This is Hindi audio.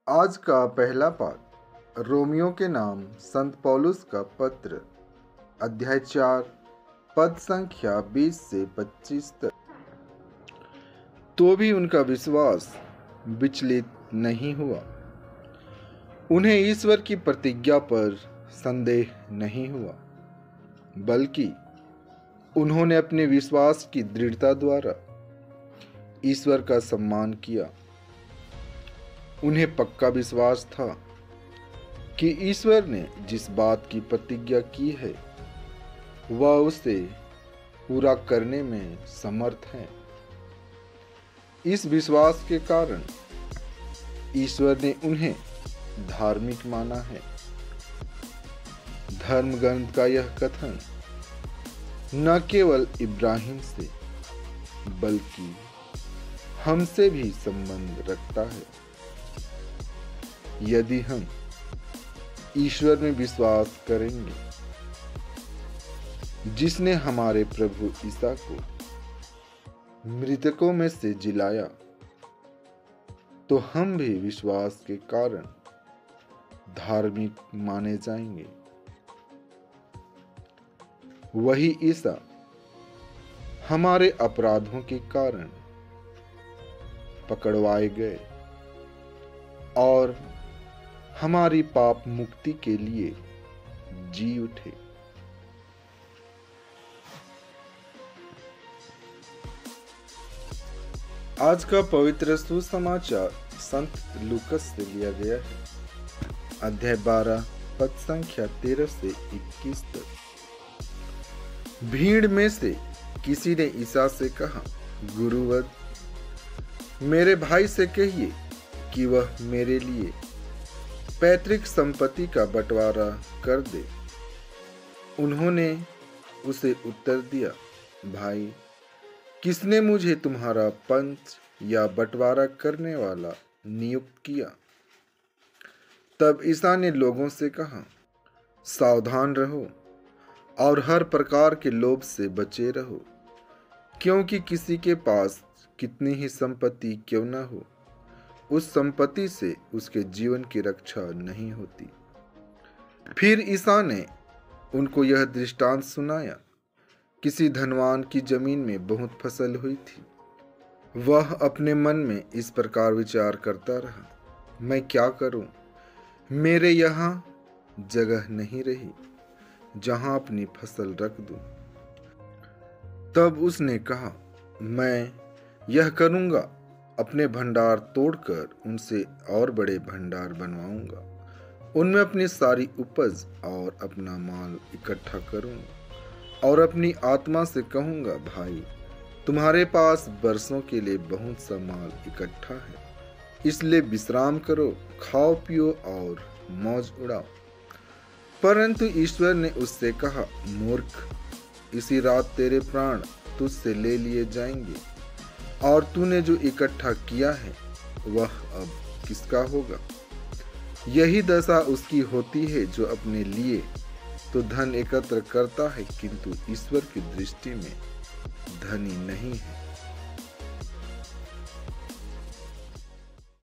आज का पहला पाठ रोमियो के नाम संत पौलुस का पत्र, अध्याय 4, पद संख्या 20 से 25 तक। तो भी उनका विश्वास विचलित नहीं हुआ। उन्हें ईश्वर की प्रतिज्ञा पर संदेह नहीं हुआ, बल्कि उन्होंने अपने विश्वास की दृढ़ता द्वारा ईश्वर का सम्मान किया। उन्हें पक्का विश्वास था कि ईश्वर ने जिस बात की प्रतिज्ञा की है वह उसे पूरा करने में समर्थ है। इस विश्वास के कारण ईश्वर ने उन्हें धार्मिक माना है। धर्म ग्रंथ का यह कथन न केवल इब्राहिम से बल्कि हमसे भी संबंध रखता है। यदि हम ईश्वर में विश्वास करेंगे जिसने हमारे प्रभु ईसा को मृतकों में से जिलाया, तो हम भी विश्वास के कारण धार्मिक माने जाएंगे। वही ईसा हमारे अपराधों के कारण पकड़वाए गए और हमारी पाप मुक्ति के लिए जी उठे। आज का पवित्र सुसमाचार संत लूकस से लिया गया है, अध्याय 12, पद संख्या 13 से 21 तक। भीड़ में से किसी ने ईसा से कहा, गुरुवर, मेरे भाई से कहिए कि वह मेरे लिए पैतृक संपत्ति का बंटवारा कर दे। उन्होंने उसे उत्तर दिया, भाई, किसने मुझे तुम्हारा पंच या बंटवारा करने वाला नियुक्त किया? तब ईसा ने लोगों से कहा, सावधान रहो और हर प्रकार के लोभ से बचे रहो, क्योंकि किसी के पास कितनी ही संपत्ति क्यों न हो, उस संपत्ति से उसके जीवन की रक्षा नहीं होती। फिर ईसा ने उनको यह दृष्टांत सुनाया। किसी धनवान की जमीन में बहुत फसल हुई थी। वह अपने मन में इस प्रकार विचार करता रहा, मैं क्या करूं? मेरे यहाँ जगह नहीं रही जहां अपनी फसल रख दूं। तब उसने कहा, मैं यह करूंगा, अपने भंडार तोड़कर उनसे और बड़े भंडार बनवाऊंगा। उनमें अपनी सारी उपज और अपना माल इकट्ठा करूंगा और अपनी आत्मा से कहूंगा, भाई, तुम्हारे पास बरसों के लिए बहुत सा माल इकट्ठा है, इसलिए विश्राम करो, खाओ पियो और मौज उड़ाओ। परंतु ईश्वर ने उससे कहा, मूर्ख, इसी रात तेरे प्राण तुझसे ले लिए जाएंगे और तूने जो इकट्ठा किया है वह अब किसका होगा? यही दशा उसकी होती है जो अपने लिए तो धन एकत्र करता है, किंतु ईश्वर की दृष्टि में धनी नहीं है।